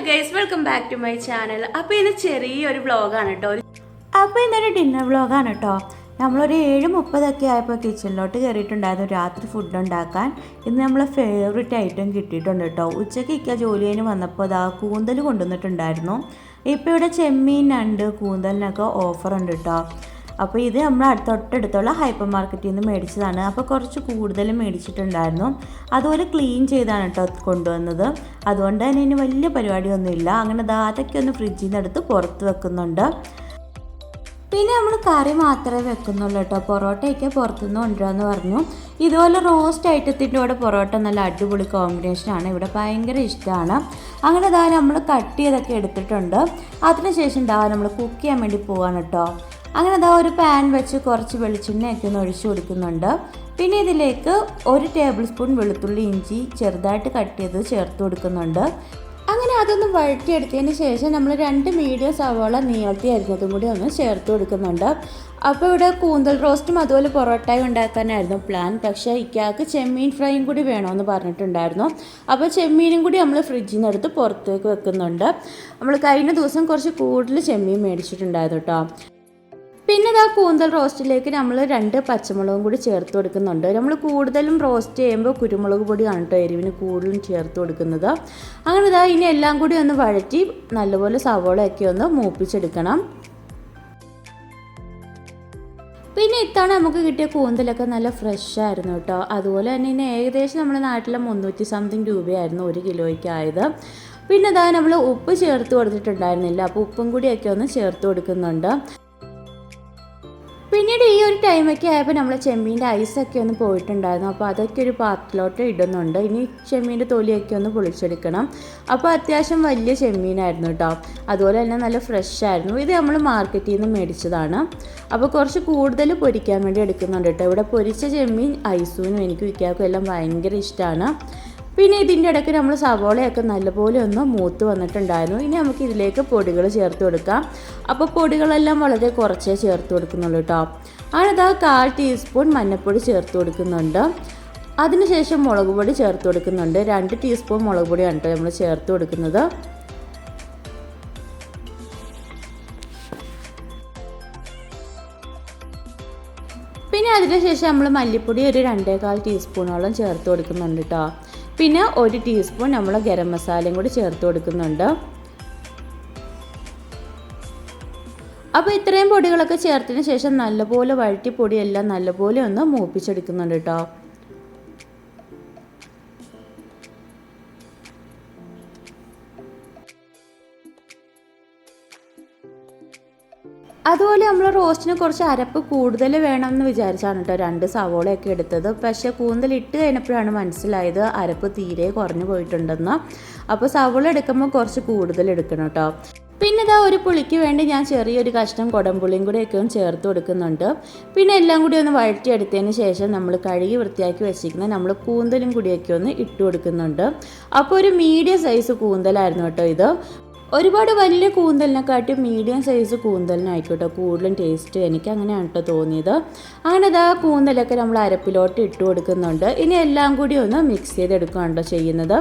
Guys, welcome back to my channel. അപ്പോൾ ഇത് ചെറിയൊരു വ്ളോഗാണ് കേട്ടോ. അപ്പോൾ ഇന്നൊരു ഡിന്നർ വ്ളോഗാണ് കേട്ടോ. നമ്മളൊരു 7:30 ആയപ്പോൾ കിച്ചണിലോട്ട് കയറിയിട്ടുണ്ടായിരുന്നു രാത്രി ഫുഡ് ഉണ്ടാക്കാൻ. ഇന്ന് നമ്മളെ ഫേവറേറ്റ് ഐറ്റം കിട്ടിയിട്ടുണ്ട് കേട്ടോ. ഉച്ചയ്ക്ക് ജോലി കഴിഞ്ഞ് വന്നപ്പോൾ കൂന്തൽ കൊണ്ടുവന്നിട്ടുണ്ടായിരുന്നു. ഇപ്പോൾ ഇവിടെ ചെമ്മീൻ ഉണ്ട്, കൂന്തലിനൊക്കെ ഓഫർ ഉണ്ട് കേട്ടോ. അപ്പോൾ ഇത് നമ്മൾ തൊട്ടടുത്തുള്ള ഹൈപ്പർ മാർക്കറ്റിൽ നിന്ന് മേടിച്ചതാണ്. അപ്പോൾ കുറച്ച് കൂടുതൽ മേടിച്ചിട്ടുണ്ടായിരുന്നു. അതുപോലെ ക്ലീൻ ചെയ്താണ് കേട്ടോ കൊണ്ടുവന്നത്. അതുകൊണ്ട് തന്നെ ഇനി വലിയ പരിപാടിയൊന്നുമില്ല. അങ്ങനെ അതൊക്കെ ഒന്ന് ഫ്രിഡ്ജിൽ നിന്ന് എടുത്ത് പുറത്ത് വെക്കുന്നുണ്ട്. പിന്നെ നമ്മൾ കറി മാത്രമേ വെക്കുന്നുള്ളൂ കേട്ടോ. പൊറോട്ടയൊക്കെ പുറത്തുനിന്ന് കൊണ്ടുവരാമെന്ന് പറഞ്ഞു. ഇതുപോലെ റോസ്റ്റ് ഐറ്റത്തിൻ്റെ കൂടെ പൊറോട്ട നല്ല അടിപൊളി കോമ്പിനേഷനാണ്. ഇവിടെ ഭയങ്കര ഇഷ്ടമാണ്. അങ്ങനെ നമ്മൾ കട്ട് ചെയ്തൊക്കെ എടുത്തിട്ടുണ്ട്. അതിനുശേഷം നമ്മൾ കുക്ക് ചെയ്യാൻ വേണ്ടി പോവാണ് കേട്ടോ. അങ്ങനെ ഒരു പാൻ വെച്ച് കുറച്ച് വെളിച്ചെണ്ണയൊക്കെ ഒന്ന് ഒഴിച്ചു കൊടുക്കുന്നുണ്ട്. പിന്നെ ഇതിലേക്ക് 1 ടേബിൾ സ്പൂൺ വെളുത്തുള്ളി ഇഞ്ചി ചെറുതായിട്ട് കട്ട് ചെയ്ത് ചേർത്ത് കൊടുക്കുന്നുണ്ട്. അങ്ങനെ അതൊന്ന് വഴറ്റിയെടുത്തതിന് ശേഷം നമ്മൾ 2 മീഡിയം സവാള നീളത്തി അരിഞ്ഞതും കൂടി ഒന്ന് ചേർത്ത് കൊടുക്കുന്നുണ്ട്. അപ്പോൾ ഇവിടെ കൂന്തൽ റോസ്റ്റും അതുപോലെ പൊറോട്ടയും ഉണ്ടാക്കാനായിരുന്നു പ്ലാൻ. പക്ഷേ ഇക്കാക്ക് ചെമ്മീൻ ഫ്രൈയും കൂടി വേണമെന്ന് പറഞ്ഞിട്ടുണ്ടായിരുന്നു. അപ്പോൾ ചെമ്മീനും കൂടി നമ്മൾ ഫ്രിഡ്ജിൽ നിന്ന് എടുത്ത് പുറത്തേക്ക് വെക്കുന്നുണ്ട്. നമ്മൾ കഴിഞ്ഞ ദിവസം കുറച്ച് കൂടുതൽ ചെമ്മീൻ മേടിച്ചിട്ടുണ്ടായിരുന്നു കേട്ടോ. പിന്നെ കൂന്തൽ റോസ്റ്റിലേക്ക് നമ്മൾ 2 പച്ചമുളകും കൂടി ചേർത്ത് കൊടുക്കുന്നുണ്ട്. നമ്മൾ കൂടുതലും റോസ്റ്റ് ചെയ്യുമ്പോൾ കുരുമുളക് പൊടിയാണ് കേട്ടോ എരിവിന് കൂടുതലും ചേർത്ത് കൊടുക്കുന്നത്. അങ്ങനെ ഇനി എല്ലാം കൂടി ഒന്ന് വഴറ്റി നല്ലപോലെ സവോളയൊക്കെ ഒന്ന് മൂപ്പിച്ചെടുക്കണം. പിന്നെ ഇത്തവണ നമുക്ക് കിട്ടിയ കൂന്തലൊക്കെ നല്ല ഫ്രഷ് ആയിരുന്നു കേട്ടോ. അതുപോലെ തന്നെ ഇനി ഏകദേശം നമ്മുടെ നാട്ടിലെ 300 സംതിങ് രൂപയായിരുന്നു 1 കിലോയ്ക്ക് ആയത്. പിന്നെ നമ്മൾ ഉപ്പ് ചേർത്ത് കൊടുത്തിട്ടുണ്ടായിരുന്നില്ല. അപ്പോൾ ഉപ്പും കൂടിയൊക്കെ ഒന്ന് ചേർത്ത് കൊടുക്കുന്നുണ്ട്. പിന്നീട് ഈ ഒരു ടൈമൊക്കെ ആയപ്പോൾ നമ്മൾ ചെമ്മീൻ്റെ ഐസൊക്കെ ഒന്ന് പോയിട്ടുണ്ടായിരുന്നു. അപ്പോൾ അതൊക്കെ ഒരു പാത്രത്തിലോട്ട് ഇടുന്നുണ്ട്. ഇനി ചെമ്മീൻ്റെ തൊലിയൊക്കെ ഒന്ന് പൊളിച്ചെടുക്കണം. അപ്പോൾ അത്യാവശ്യം വലിയ ചെമ്മീനായിരുന്നു കേട്ടോ. അതുപോലെ തന്നെ നല്ല ഫ്രഷ് ആയിരുന്നു. ഇത് നമ്മൾ മാർക്കറ്റിൽ നിന്ന് മേടിച്ചതാണ്. അപ്പോൾ കുറച്ച് കൂടുതൽ പൊരിക്കാൻ വേണ്ടി എടുക്കുന്നുണ്ട് കേട്ടോ. ഇവിടെ പൊരിച്ച ചെമ്മീൻ ഐസൂനും എനിക്കും ഇക്കാക്കും എല്ലാം ഭയങ്കര ഇഷ്ടമാണ്. പിന്നെ ഇതിൻ്റെ ഇടയ്ക്ക് നമ്മൾ സവോളയൊക്കെ നല്ലപോലെ ഒന്ന് മൂത്ത് വന്നിട്ടുണ്ടായിരുന്നു. ഇനി നമുക്ക് ഇതിലേക്ക് പൊടികൾ ചേർത്ത് കൊടുക്കാം. അപ്പോൾ പൊടികളെല്ലാം വളരെ കുറച്ചേ ചേർത്ത് കൊടുക്കുന്നുള്ളൂ കേട്ടോ. അങ്ങനെ 1/4 ടീസ്പൂൺ മഞ്ഞൾപ്പൊടി ചേർത്ത് കൊടുക്കുന്നുണ്ട്. അതിനുശേഷം മുളക് പൊടി ചേർത്ത് കൊടുക്കുന്നുണ്ട്. 2 ടീസ്പൂൺ മുളക് പൊടിയാണ് കേട്ടോ നമ്മൾ ചേർത്ത് കൊടുക്കുന്നത്. പിന്നെ അതിനുശേഷം നമ്മൾ മല്ലിപ്പൊടി ഒരു 2/4 ടീസ്പൂണോളം ചേർത്ത് കൊടുക്കുന്നുണ്ട് കേട്ടോ. പിന്നെ 1 ടീസ്പൂൺ നമ്മൾ ഗരം മസാലയും കൂടി ചേർത്ത് കൊടുക്കുന്നുണ്ട്. അപ്പോൾ ഇത്രയും പൊടികളൊക്കെ ചേർത്തതിന് ശേഷം നല്ലപോലെ വഴറ്റി പൊടിയെല്ലാം നല്ലപോലെ ഒന്ന് മൂപ്പിച്ചെടുക്കുന്നുണ്ട് കേട്ടോ. അതുപോലെ നമ്മൾ റോസ്റ്റിന് കുറച്ച് അരപ്പ് കൂടുതൽ വേണമെന്ന് വിചാരിച്ചാണ് കേട്ടോ 2 സവോളയൊക്കെ എടുത്തത്. പക്ഷേ കൂന്തൽ ഇട്ട് കഴിഞ്ഞപ്പോഴാണ് മനസ്സിലായത് അരപ്പ് തീരെ കുറഞ്ഞു പോയിട്ടുണ്ടെന്ന്. അപ്പോൾ സവോള എടുക്കുമ്പോൾ കുറച്ച് കൂടുതൽ എടുക്കണം കേട്ടോ. പിന്നെ ഒരു പുളിക്ക് വേണ്ടി ഞാൻ ചെറിയൊരു കഷ്ണം കുടംപുളിയും കൂടിയൊക്കെ ഒന്ന് ചേർത്ത് കൊടുക്കുന്നുണ്ട്. പിന്നെ എല്ലാം കൂടി ഒന്ന് വഴറ്റിയെടുത്തതിന് ശേഷം നമ്മൾ കഴുകി വൃത്തിയാക്കി വെച്ചിരിക്കുന്ന നമ്മൾ കൂന്തലും കൂടിയൊക്കെ ഒന്ന് ഇട്ട് കൊടുക്കുന്നുണ്ട്. അപ്പോൾ ഒരു മീഡിയം സൈസ് കൂന്തലായിരുന്നു കേട്ടോ ഇത്. ഒരുപാട് വലിയ കൂന്തലിനെക്കാട്ടി മീഡിയം സൈസ് കൂന്തലിനായിക്കോട്ടെ കൂടുതലും ടേസ്റ്റ്. എനിക്ക് അങ്ങനെയാണ് കേട്ടോ തോന്നിയത്. അങ്ങനെ കൂന്തലൊക്കെ നമ്മൾ അരപ്പിലോട്ട് ഇട്ട് കൊടുക്കുന്നുണ്ട്. ഇനി എല്ലാം കൂടി ഒന്ന് മിക്സ് ചെയ്തെടുക്കുകയാണല്ലോ ചെയ്യുന്നത്.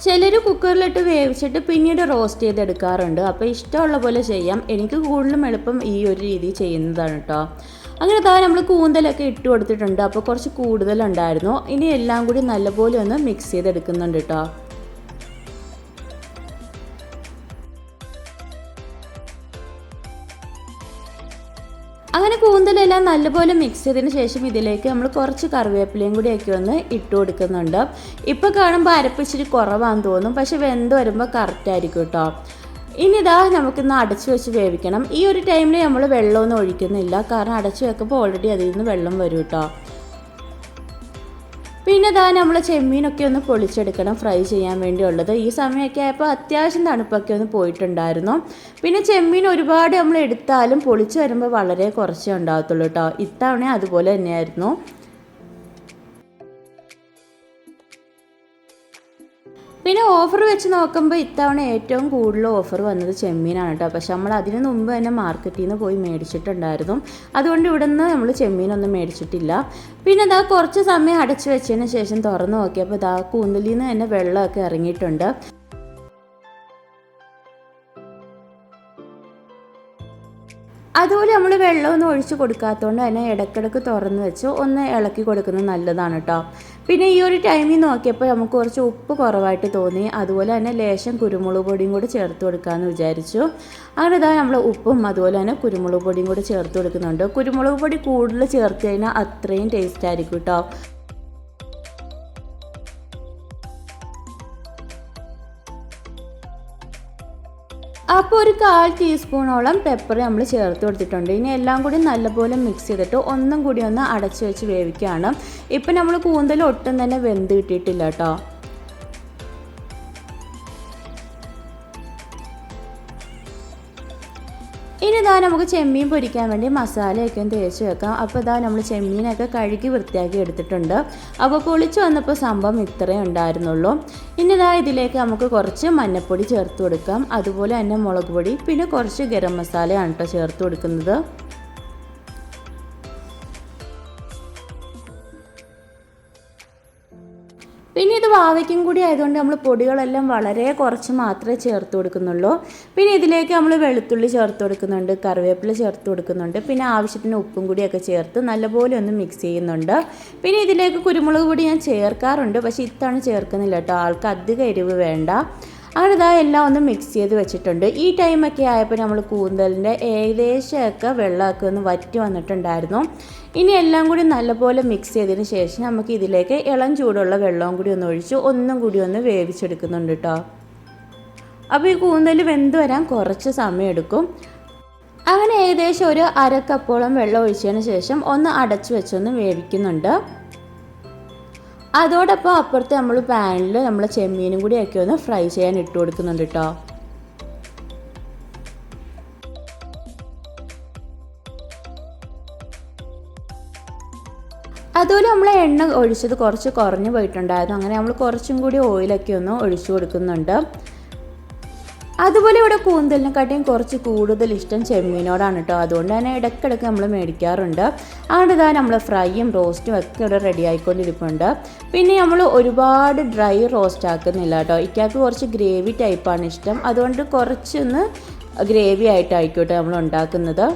ചിലർ കുക്കറിലിട്ട് വേവിച്ചിട്ട് പിന്നീട് റോസ്റ്റ് ചെയ്തെടുക്കാറുണ്ട്. അപ്പോൾ ഇഷ്ടമുള്ള പോലെ ചെയ്യാം. എനിക്ക് കൂടുതലും എളുപ്പം ഈ ഒരു രീതി ചെയ്യുന്നതാണ് കേട്ടോ. അങ്ങനെ നമ്മൾ കൂന്തലൊക്കെ ഇട്ട് കൊടുത്തിട്ടുണ്ട്. അപ്പോൾ കുറച്ച് കൂടുതലുണ്ടായിരുന്നു. ഇനി എല്ലാം കൂടി നല്ലപോലെ ഒന്ന് മിക്സ് ചെയ്തെടുക്കുന്നുണ്ട് കേട്ടോ. അങ്ങനെ കൂന്തലെല്ലാം നല്ലപോലെ മിക്സ് ചെയ്തതിന് ശേഷം ഇതിലേക്ക് നമ്മൾ കുറച്ച് കറിവേപ്പിലയും കൂടിയൊക്കെ ഒന്ന് ഇട്ട് കൊടുക്കുന്നുണ്ട്. ഇപ്പോൾ കാണുമ്പോൾ അരപ്പിച്ചിരി കുറവാണെന്ന് തോന്നും, പക്ഷെ വെന്ത് വരുമ്പോൾ കറക്റ്റായിരിക്കും കേട്ടോ. ഇനി നമുക്കിന്ന് അടച്ചു വെച്ച് വേവിക്കണം. ഈ ഒരു ടൈമിൽ നമ്മൾ വെള്ളമൊന്നും ഒഴിക്കുന്നില്ല, കാരണം അടച്ചു വെക്കുമ്പോൾ ഓൾറെഡി അതിൽ നിന്ന് വെള്ളം വരും കേട്ടോ. പിന്നെ നമ്മൾ ചെമ്മീനൊക്കെ ഒന്ന് പൊളിച്ചെടുക്കണം ഫ്രൈ ചെയ്യാൻ വേണ്ടിയുള്ളത്. ഈ സമയമൊക്കെ ആയപ്പോൾ അത്യാവശ്യം തണുപ്പൊക്കെ ഒന്ന് പോയിട്ടുണ്ടായിരുന്നു. പിന്നെ ചെമ്മീൻ ഒരുപാട് നമ്മൾ എടുത്താലും പൊളിച്ച് വരുമ്പോൾ വളരെ കുറച്ചേ ഉണ്ടാകത്തുള്ളൂ കേട്ടോ. ഇത്തവണ അതുപോലെ തന്നെയായിരുന്നു. പിന്നെ ഓഫർ വെച്ച് നോക്കുമ്പോൾ ഇത്തവണ ഏറ്റവും കൂടുതൽ ഓഫർ വന്നത് ചെമ്മീനാണ് കേട്ടോ. പക്ഷെ നമ്മൾ അതിന് മുമ്പ് തന്നെ മാർക്കറ്റിൽ നിന്ന് പോയി മേടിച്ചിട്ടുണ്ടായിരുന്നു. അതുകൊണ്ട് ഇവിടെ നിന്ന് നമ്മൾ ചെമ്മീനൊന്നും മേടിച്ചിട്ടില്ല. പിന്നെ കുറച്ച് സമയം അടച്ചു വെച്ചതിന് ശേഷം തുറന്ന് നോക്കിയപ്പോൾ കൂന്തലിൽ നിന്ന് തന്നെ വെള്ളമൊക്കെ ഇറങ്ങിയിട്ടുണ്ട്. അതുപോലെ നമ്മൾ വെള്ളമൊന്നും ഒഴിച്ച് കൊടുക്കാത്തതുകൊണ്ട് തന്നെ ഇടയ്ക്കിടയ്ക്ക് തുറന്ന് വെച്ച് ഒന്ന് ഇളക്കി കൊടുക്കുന്നത് നല്ലതാണ് കേട്ടോ. പിന്നെ ഈ ഒരു ടൈമിൽ നോക്കിയപ്പോൾ നമുക്ക് കുറച്ച് ഉപ്പ് കുറവായിട്ട് തോന്നി. അതുപോലെ തന്നെ ലേശം കുരുമുളക് പൊടിയും കൂടി ചേർത്ത് കൊടുക്കാമെന്ന് വിചാരിച്ചു. അങ്ങനെ ഇതാ നമ്മൾ ഉപ്പും അതുപോലെ തന്നെ കുരുമുളക് പൊടിയും കൂടി ചേർത്ത് കൊടുക്കുന്നുണ്ട്. കുരുമുളക് പൊടി കൂടുതൽ ചേർത്ത് കഴിഞ്ഞാൽ അത്രയും ടേസ്റ്റ് ആയിരിക്കും കേട്ടോ. അപ്പോൾ ഒരു 1/4 ടീസ്പൂണോളം പെപ്പർ നമ്മൾ ചേർത്ത് കൊടുത്തിട്ടുണ്ട്. ഇനി എല്ലാം കൂടി നല്ലപോലെ മിക്സ് ചെയ്തിട്ട് ഒന്നും കൂടി ഒന്ന് അടച്ച് വെച്ച് വേവിക്കുകയാണ്. ഇപ്പം നമ്മൾ കൂന്തൽ ഒട്ടും തന്നെ വെന്ത് കിട്ടിയിട്ടില്ല കേട്ടോ. ഇനി ഇതാ നമുക്ക് ചെമ്മീൻ പൊരിക്കാൻ വേണ്ടി മസാലയൊക്കെ ഒന്ന് തേച്ച് വെക്കാം. അപ്പോൾ ഇതാ നമ്മൾ ചെമ്മീനൊക്കെ കഴുകി വൃത്തിയാക്കി എടുത്തിട്ടുണ്ട്. അപ്പോൾ പൊളിച്ച് വന്നപ്പോൾ സംഭവം ഇത്രയേ ഉണ്ടായിരുന്നുള്ളൂ. ഇനി ഇതാ ഇതിലേക്ക് നമുക്ക് കുറച്ച് മഞ്ഞൾപ്പൊടി ചേർത്ത് കൊടുക്കാം. അതുപോലെ തന്നെ മുളക് പൊടി, പിന്നെ കുറച്ച് ഗരം മസാലയാണ് കേട്ടോ ചേർത്ത് കൊടുക്കുന്നത്. പിന്നെ ഇത് വാവയ്ക്കും കൂടി ആയതുകൊണ്ട് നമ്മൾ പൊടികളെല്ലാം വളരെ കുറച്ച് മാത്രമേ ചേർത്ത് കൊടുക്കുന്നുള്ളൂ. പിന്നെ ഇതിലേക്ക് നമ്മൾ വെളുത്തുള്ളി ചേർത്ത് കൊടുക്കുന്നുണ്ട്, കറിവേപ്പില ചേർത്ത് കൊടുക്കുന്നുണ്ട്, പിന്നെ ആവശ്യത്തിന് ഉപ്പും കൂടിയൊക്കെ ചേർത്ത് നല്ലപോലെ ഒന്ന് മിക്സ് ചെയ്യുന്നുണ്ട്. പിന്നെ ഇതിലേക്ക് കുരുമുളക് പൊടി ഞാൻ ചേർക്കാറുണ്ട്, പക്ഷേ ഇത്തവണ ചേർക്കുന്നില്ല കേട്ടോ, ആൾക്ക് അധികം എരിവ് വേണ്ട. അങ്ങനെ ഇതാ എല്ലാം ഒന്ന് മിക്സ് ചെയ്ത് വെച്ചിട്ടുണ്ട്. ഈ ടൈമൊക്കെ ആയപ്പോൾ നമ്മൾ കൂന്തലിൻ്റെ ഏകദേശമൊക്കെ വെള്ളമൊക്കെ ഒന്ന് വറ്റി വന്നിട്ടുണ്ടായിരുന്നു. ഇനി എല്ലാം കൂടി നല്ലപോലെ മിക്സ് ചെയ്തതിന് ശേഷം നമുക്ക് ഇതിലേക്ക് ഇളം ചൂടുള്ള വെള്ളവും കൂടി ഒന്ന് ഒഴിച്ച് ഒന്നും കൂടി ഒന്ന് വേവിച്ചെടുക്കുന്നുണ്ട് കേട്ടോ. അപ്പോൾ ഈ കൂന്തൽ വെന്ത് വരാൻ കുറച്ച് സമയം എടുക്കും. അങ്ങനെ ഏകദേശം ഒരു 1/2 കപ്പോളം വെള്ളം ഒഴിച്ചതിന് ശേഷം ഒന്ന് അടച്ചു വെച്ചൊന്ന് വേവിക്കുന്നുണ്ട്. അതോടൊപ്പം അപ്പുറത്ത് നമ്മൾ പാനിൽ നമ്മൾ ചെമ്മീനും കൂടിയൊക്കെ ഒന്ന് ഫ്രൈ ചെയ്യാൻ ഇട്ട് കൊടുക്കുന്നുണ്ട് കേട്ടോ. അതുപോലെ നമ്മൾ എണ്ണ ഒഴിച്ചത് കുറച്ച് കുറഞ്ഞു പോയിട്ടുണ്ടായിരുന്നു. അങ്ങനെ നമ്മൾ കുറച്ചും കൂടി ഓയിലൊക്കെ ഒന്ന് ഒഴിച്ചു കൊടുക്കുന്നുണ്ട്. അതുപോലെ ഇവിടെ കൂന്തലിനെക്കാട്ടിയും കുറച്ച് കൂടുതൽ ഇഷ്ടം ചെമ്മീനോടാണ് കേട്ടോ. അതുകൊണ്ട് തന്നെ ഇടയ്ക്കിടയ്ക്ക് നമ്മൾ മേടിക്കാറുണ്ട്. അതുകൊണ്ട് ഇതാ നമ്മൾ ഫ്രൈയും റോസ്റ്റും ഒക്കെ ഇവിടെ റെഡി ആയിക്കൊണ്ടിരിപ്പുണ്ട്. പിന്നെ നമ്മൾ ഒരുപാട് ഡ്രൈ റോസ്റ്റ് ആക്കുന്നില്ല കേട്ടോ. ഇക്കാക്ക് കുറച്ച് ഗ്രേവി ടൈപ്പാണ് ഇഷ്ടം. അതുകൊണ്ട് കുറച്ചൊന്ന് ഗ്രേവി ആയിട്ടായിക്കോട്ടെ നമ്മൾ ഉണ്ടാക്കുന്നത്.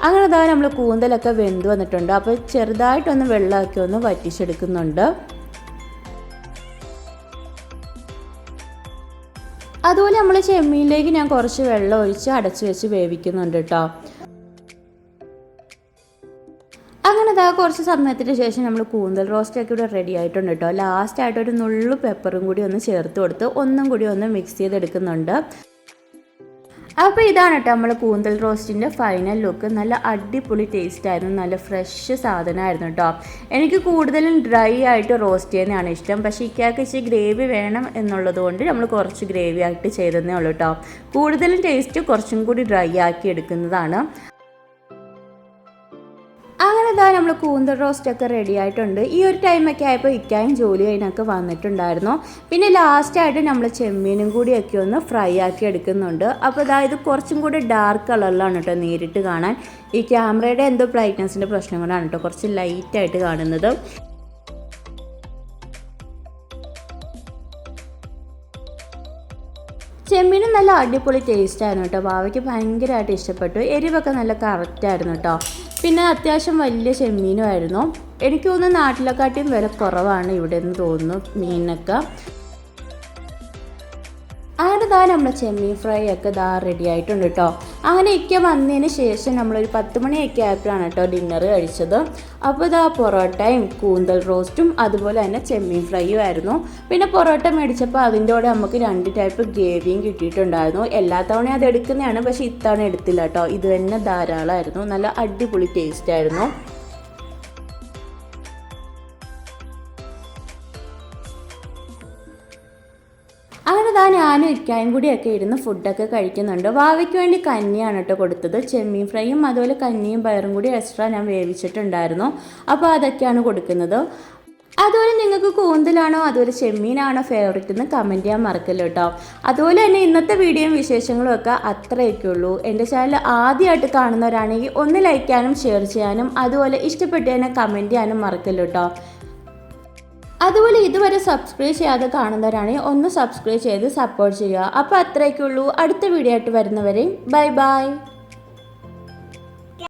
അങ്ങനെ ഇതാ നമ്മൾ കൂന്തലൊക്കെ വെന്ത് വന്നിട്ടുണ്ട്. അപ്പോൾ ചെറുതായിട്ടൊന്ന് വെള്ളമൊക്കെ ഒന്ന് വറ്റിച്ചെടുക്കുന്നുണ്ട്. അതുപോലെ നമ്മൾ ചെമ്മീനിലേക്ക് ഞാൻ കുറച്ച് വെള്ളം ഒഴിച്ച് അടച്ച് വെച്ച് വേവിക്കുന്നുണ്ട് കേട്ടോ. അങ്ങനെ ഇതാ കുറച്ച് സമയത്തിന് ശേഷം നമ്മൾ കൂന്തൽ റോസ്റ്റൊക്കെ ഇവിടെ റെഡി ആയിട്ടുണ്ട് കേട്ടോ. ലാസ്റ്റായിട്ട് ഒരു നുള്ളു പെപ്പറും കൂടി ഒന്ന് ചേർത്ത് കൊടുത്ത് ഒന്നും കൂടി ഒന്ന് മിക്സ് ചെയ്തെടുക്കുന്നുണ്ട്. അപ്പോൾ ഇതാണ് കേട്ടോ നമ്മൾ കൂന്തൽ റോസ്റ്റിൻ്റെ ഫൈനൽ ലുക്ക്. നല്ല അടിപൊളി ടേസ്റ്റ് ആയിരുന്നു, നല്ല ഫ്രഷ് സാധനമായിരുന്നു കേട്ടോ. എനിക്ക് കൂടുതലും ഡ്രൈ ആയിട്ട് റോസ്റ്റ് ചെയ്യുന്നതാണ് ഇഷ്ടം. പക്ഷേ ഇക്കാക്ക് ഇച്ചിരി ഗ്രേവി വേണം എന്നുള്ളത് കൊണ്ട് നമ്മൾ കുറച്ച് ഗ്രേവി ആയിട്ട് ചെയ്തതേ ഉള്ളൂ കേട്ടോ. കൂടുതലും ടേസ്റ്റ് കുറച്ചും കൂടി ഡ്രൈ ആക്കി എടുക്കുന്നതാണ്. അങ്ങനെ ഇതാ നമ്മൾ കൂന്തൽ റോസ്റ്റൊക്കെ റെഡി ആയിട്ടുണ്ട്. ഈ ഒരു ടൈമൊക്കെ ആയപ്പോൾ ഇക്കായും ജോലി കഴിഞ്ഞൊക്കെ വന്നിട്ടുണ്ടായിരുന്നു. പിന്നെ ലാസ്റ്റായിട്ട് നമ്മൾ ചെമ്മീനും കൂടിയൊക്കെ ഒന്ന് ഫ്രൈ ആക്കി എടുക്കുന്നുണ്ട്. അപ്പോൾ ഇത് കുറച്ചും കൂടി ഡാർക്ക് കളറിലാണ് കേട്ടോ നേരിട്ട് കാണാൻ. ഈ ക്യാമറയുടെ എന്തോ ബ്രൈറ്റ്നസിൻ്റെ പ്രശ്നം കൊണ്ടാണ് കേട്ടോ കുറച്ച് ലൈറ്റായിട്ട് കാണുന്നത്. ചെമ്മീനും നല്ല അടിപൊളി ടേസ്റ്റായിരുന്നു കേട്ടോ. ഭാവയ്ക്ക് ഭയങ്കരമായിട്ട് ഇഷ്ടപ്പെട്ടു. എരിവൊക്കെ നല്ല കറക്റ്റായിരുന്നു കേട്ടോ. പിന്നെ അത്യാവശ്യം വലിയ ചെമ്മീനുമായിരുന്നു. എനിക്ക് തോന്നുന്നു നാട്ടിലെക്കാട്ടിയും വില കുറവാണ് ഇവിടെ എന്ന് തോന്നുന്നു മീനൊക്കെ. അങ്ങനെ നമ്മളെ ചെമ്മീൻ ഫ്രൈ ഒക്കെ റെഡി ആയിട്ടുണ്ട് കേട്ടോ. അങ്ങനെ ഒക്കെ വന്നതിന് ശേഷം നമ്മളൊരു 10 മണിയൊക്കെ ആയപ്പോഴാണ് കേട്ടോ ഡിന്നർ കഴിച്ചത്. അപ്പോൾ പൊറോട്ടയും കൂന്തൽ റോസ്റ്റും അതുപോലെ തന്നെ ചെമ്മീൻ ഫ്രൈയും ആയിരുന്നു. പിന്നെ പൊറോട്ട മേടിച്ചപ്പോൾ അതിൻ്റെ കൂടെ നമുക്ക് 2 ടൈപ്പ് ഗ്രേവിയും കിട്ടിയിട്ടുണ്ടായിരുന്നു. എല്ലാ തവണയും അത് എടുക്കുന്നതാണ്, പക്ഷേ ഇത്തവണ എടുത്തില്ല കേട്ടോ. ഇത് തന്നെ ധാരാളമായിരുന്നു. നല്ല അടിപൊളി ടേസ്റ്റ് ആയിരുന്നു. അങ്ങനെ ഞാനും ഇക്കായും കൂടിയൊക്കെ ഇരുന്ന് ഫുഡൊക്കെ കഴിക്കുന്നുണ്ട്. വാവയ്ക്ക് വേണ്ടി കഞ്ഞിയാണ് കേട്ടോ കൊടുത്തത്. ചെമ്മീൻ ഫ്രൈയും അതുപോലെ കഞ്ഞിയും പയറും കൂടി എക്സ്ട്രാ ഞാൻ വേവിച്ചിട്ടുണ്ടായിരുന്നു. അപ്പോൾ അതൊക്കെയാണ് കൊടുക്കുന്നത്. അതുപോലെ നിങ്ങൾക്ക് കൂന്തലാണോ അതുപോലെ ചെമ്മീനാണോ ഫേവറേറ്റ് എന്ന് കമൻറ്റ് ചെയ്യാൻ മറക്കല്ലോ കേട്ടോ. അതുപോലെ തന്നെ ഇന്നത്തെ വീഡിയോയും വിശേഷങ്ങളും ഒക്കെ അത്രയൊക്കെ ഉള്ളൂ. എൻ്റെ ചാനൽ ആദ്യമായിട്ട് കാണുന്നവരാണെങ്കിൽ ഒന്ന് ലൈക്ക് ചെയ്യാനും ഷെയർ ചെയ്യാനും അതുപോലെ ഇഷ്ടപ്പെട്ടു തന്നെ കമൻറ്റ് ചെയ്യാനും മറക്കല്ലോ കേട്ടോ. അതുപോലെ ഇതുവരെ സബ്സ്ക്രൈബ് ചെയ്യാതെ കാണുന്നവരാണെങ്കിൽ ഒന്ന് സബ്സ്ക്രൈബ് ചെയ്ത് സപ്പോർട്ട് ചെയ്യുക. അപ്പോൾ അത്രയൊക്കെ ഉള്ളൂ. അടുത്ത വീഡിയോ ആയിട്ട് വരുന്നവരെയും ബൈ ബൈ.